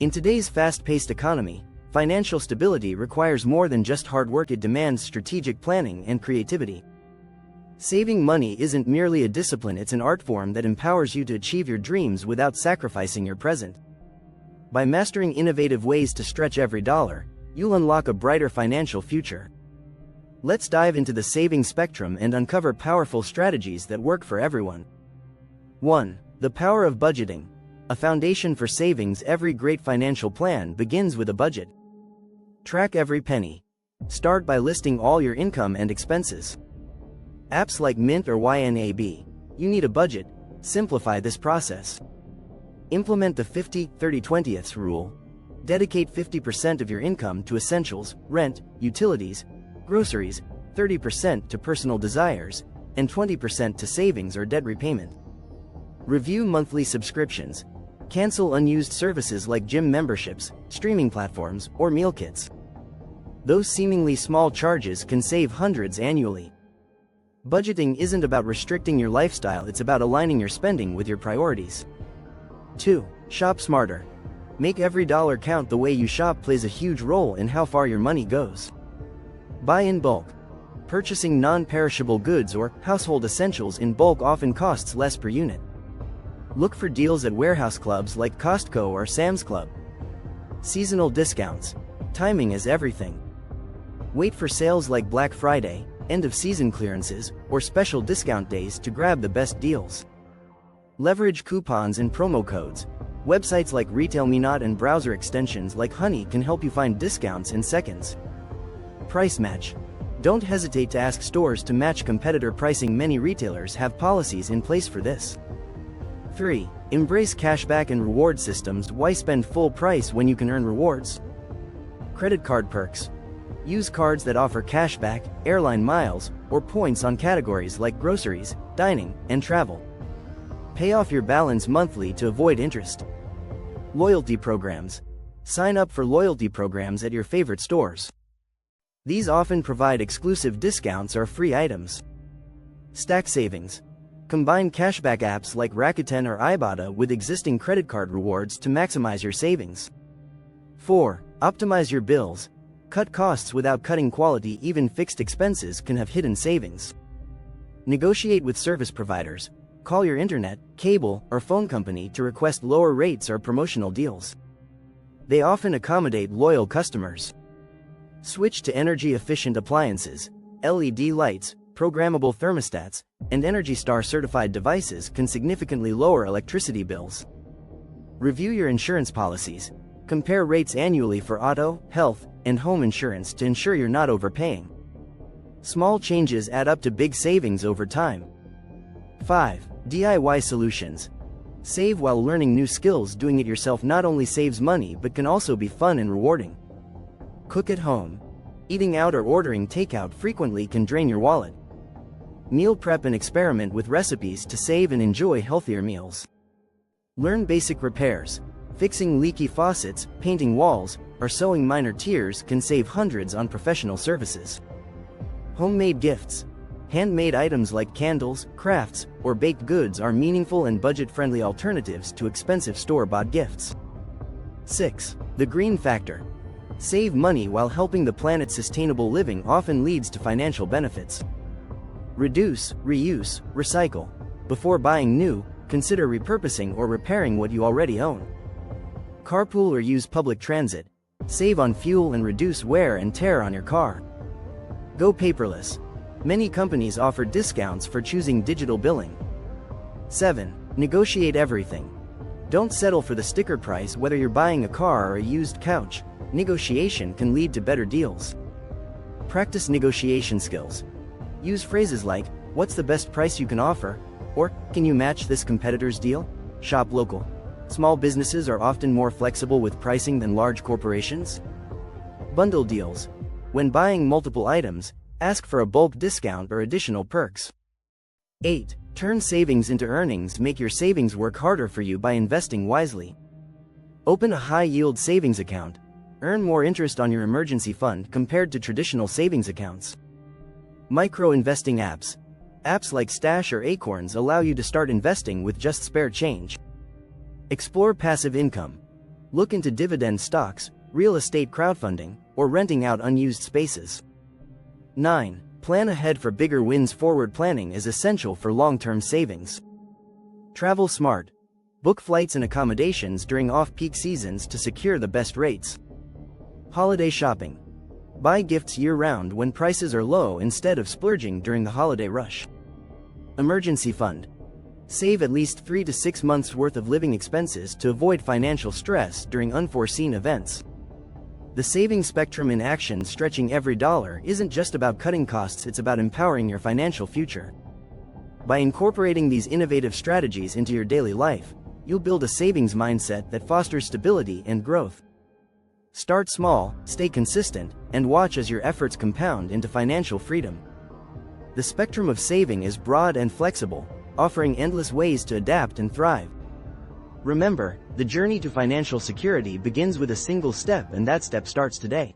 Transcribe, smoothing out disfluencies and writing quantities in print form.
In today's fast-paced economy, financial stability requires more than just hard work. It demands strategic planning and creativity. Saving money isn't merely a discipline, it's an art form that empowers you to achieve your dreams without sacrificing your present. By mastering innovative ways to stretch every dollar, you'll unlock a brighter financial future. Let's dive into the saving spectrum and uncover powerful strategies that work for everyone. 1. The power of budgeting. A foundation for savings. Every great financial plan begins with a budget. Track every penny. Start by listing all your income and expenses. Apps like Mint or YNAB. You need a budget. Simplify this process. Implement the 50-30-20 rule. Dedicate 50% of your income to essentials, rent, utilities, groceries, 30% to personal desires, and 20% to savings or debt repayment. Review monthly subscriptions. Cancel unused services like gym memberships, streaming platforms, or meal kits. Those seemingly small charges can save hundreds annually. Budgeting isn't about restricting your lifestyle, it's about aligning your spending with your priorities. 2. Shop smarter. Make every dollar count. The way you shop plays a huge role in how far your money goes. Buy in bulk. Purchasing non-perishable goods or household essentials in bulk often costs less per unit. Look for deals at warehouse clubs like Costco or Sam's Club. Seasonal discounts. Timing is everything. Wait for sales like Black Friday, end-of-season clearances, or special discount days to grab the best deals. Leverage coupons and promo codes. Websites like RetailMeNot and browser extensions like Honey can help you find discounts in seconds. Price match. Don't hesitate to ask stores to match competitor pricing. Many retailers have policies in place for this. 3. Embrace cashback and reward systems. Why spend full price when you can earn rewards? Credit card perks. Use cards that offer cashback, airline miles, or points on categories like groceries, dining, and travel. Pay off your balance monthly to avoid interest. Loyalty programs. Sign up for loyalty programs at your favorite stores. These often provide exclusive discounts or free items. Stack savings. Combine cashback apps like Rakuten or Ibotta with existing credit card rewards to maximize your savings. 4. Optimize your bills. Cut costs without cutting quality. Even fixed expenses can have hidden savings. Negotiate with service providers. Call your internet, cable, or phone company to request lower rates or promotional deals. They often accommodate loyal customers. Switch to energy-efficient appliances. LED lights, programmable thermostats, and Energy Star certified devices can significantly lower electricity bills. Review your insurance policies. Compare rates annually for auto, health, and home insurance to ensure you're not overpaying. Small changes add up to big savings over time. 5. DIY solutions. Save while learning new skills. Doing it yourself not only saves money but can also be fun and rewarding. Cook at home. Eating out or ordering takeout frequently can drain your wallet. Meal prep and experiment with recipes to save and enjoy healthier meals. Learn basic repairs. Fixing leaky faucets, painting walls, or sewing minor tears can save hundreds on professional services. Homemade gifts. Handmade items like candles, crafts, or baked goods are meaningful and budget-friendly alternatives to expensive store-bought gifts. 6. The green factor. Save money while helping the planet. Sustainable living often leads to financial benefits. Reduce, reuse, recycle. Before buying new, consider repurposing or repairing what you already own. Carpool or use public transit. Save on fuel and reduce wear and tear on your car. Go paperless. Many companies offer discounts for choosing digital billing. 7. Negotiate everything. Don't settle for the sticker price. Whether you're buying a car or a used couch, negotiation can lead to better deals. Practice negotiation skills. Use phrases like, "What's the best price you can offer?" or "Can you match this competitor's deal?" Shop local. Small businesses are often more flexible with pricing than large corporations. Bundle deals. When buying multiple items, ask for a bulk discount or additional perks. 8. Turn savings into earnings. Make your savings work harder for you by investing wisely. Open a high-yield savings account. Earn more interest on your emergency fund compared to traditional savings accounts. Micro-investing apps. Apps like Stash or Acorns allow you to start investing with just spare change. Explore passive income. Look into dividend stocks, real estate crowdfunding, or renting out unused spaces. 9. Plan ahead for bigger wins. Forward planning is essential for long-term savings. Travel smart. Book flights and accommodations during off-peak seasons to secure the best rates. Holiday shopping. Buy gifts year-round when prices are low instead of splurging during the holiday rush. Emergency fund. Save at least 3 to 6 months' worth of living expenses to avoid financial stress during unforeseen events. The saving spectrum in action. Stretching every dollar isn't just about cutting costs, it's about empowering your financial future. By incorporating these innovative strategies into your daily life, you'll build a savings mindset that fosters stability and growth. Start small, stay consistent, and watch as your efforts compound into financial freedom. The spectrum of saving is broad and flexible, offering endless ways to adapt and thrive. Remember, the journey to financial security begins with a single step, and that step starts today.